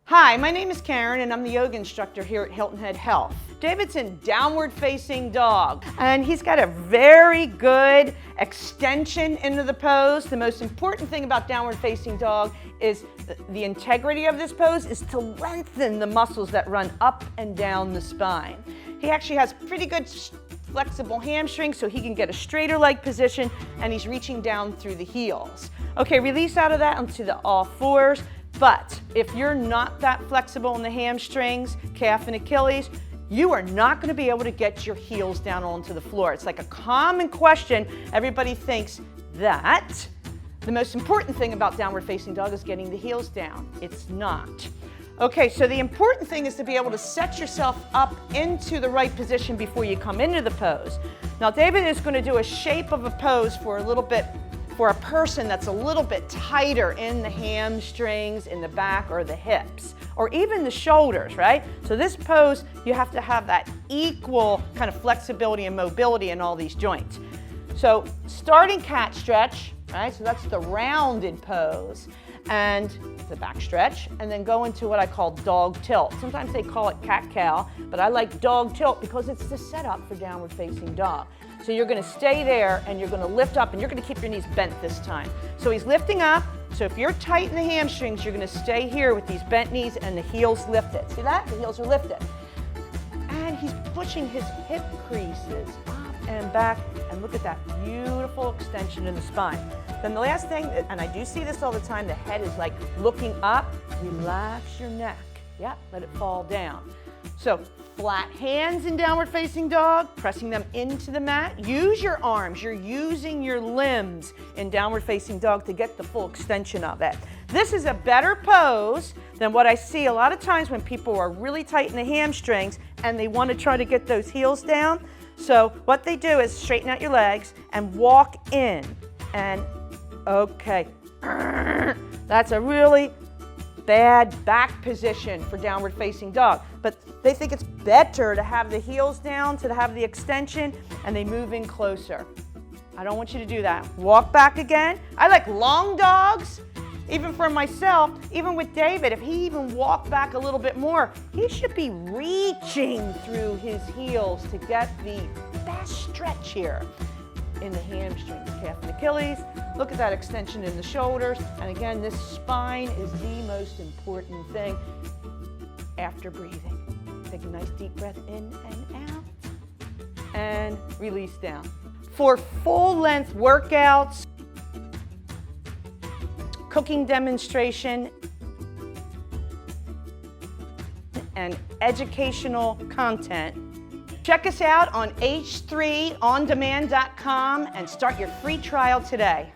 Hi, my name is Karen and I'm the yoga instructor here at Hilton Head Health. David's in downward facing dog and he's got a very good extension into the pose. The most important thing about downward facing dog is the integrity of this pose is to lengthen the muscles that run up and down the spine. He actually has pretty good flexible hamstrings so he can get a straighter leg position and he's reaching down through the heels. Okay, release out of that onto the all fours. But if you're not that flexible in the hamstrings, calf and Achilles, you are not going to be able to get your heels down onto the floor. It's like a common question. Everybody thinks that the most important thing about downward facing dog is getting the heels down. It's not. Okay, so the important thing is to be able to set yourself up into the right position before you come into the pose. Now David is going to do a shape of a pose for a person that's a little bit tighter in the hamstrings, in the back, or the hips, or even the shoulders, right? So this pose, you have to have that equal kind of flexibility and mobility in all these joints. So starting cat stretch, right? So that's the rounded pose, and the back stretch, and then go into what I call dog tilt. Sometimes they call it cat-cow, but I like dog tilt because it's the setup for downward facing dog. So you're going to stay there and you're going to lift up and you're going to keep your knees bent this time. So he's lifting up. So if you're tight in the hamstrings, you're going to stay here with these bent knees and the heels lifted. See that? The heels are lifted. And he's pushing his hip creases up and back. And look at that beautiful extension in the spine. Then the last thing, and I do see this all the time, the head is like looking up. Relax your neck. Yeah, let it fall down. So flat hands in downward facing dog, pressing them into the mat. Use your arms. You're using your limbs in downward facing dog to get the full extension of it. This is a better pose than what I see a lot of times when people are really tight in the hamstrings and they want to try to get those heels down. So what they do is straighten out your legs and walk in. And okay, that's a really bad back position for downward facing dog, but they think it's better to have the heels down, to have the extension, and they move in closer. I don't want you to do that. Walk back again. I like long dogs, even for myself, even with David, if he even walked back a little bit more, he should be reaching through his heels to get the best stretch here in the hamstrings, calf and Achilles. Look at that extension in the shoulders. And again, this spine is the most important thing after breathing. Take a nice deep breath in and out and release down. For full length workouts, cooking demonstration, and educational content, check us out on h3ondemand.com and start your free trial today.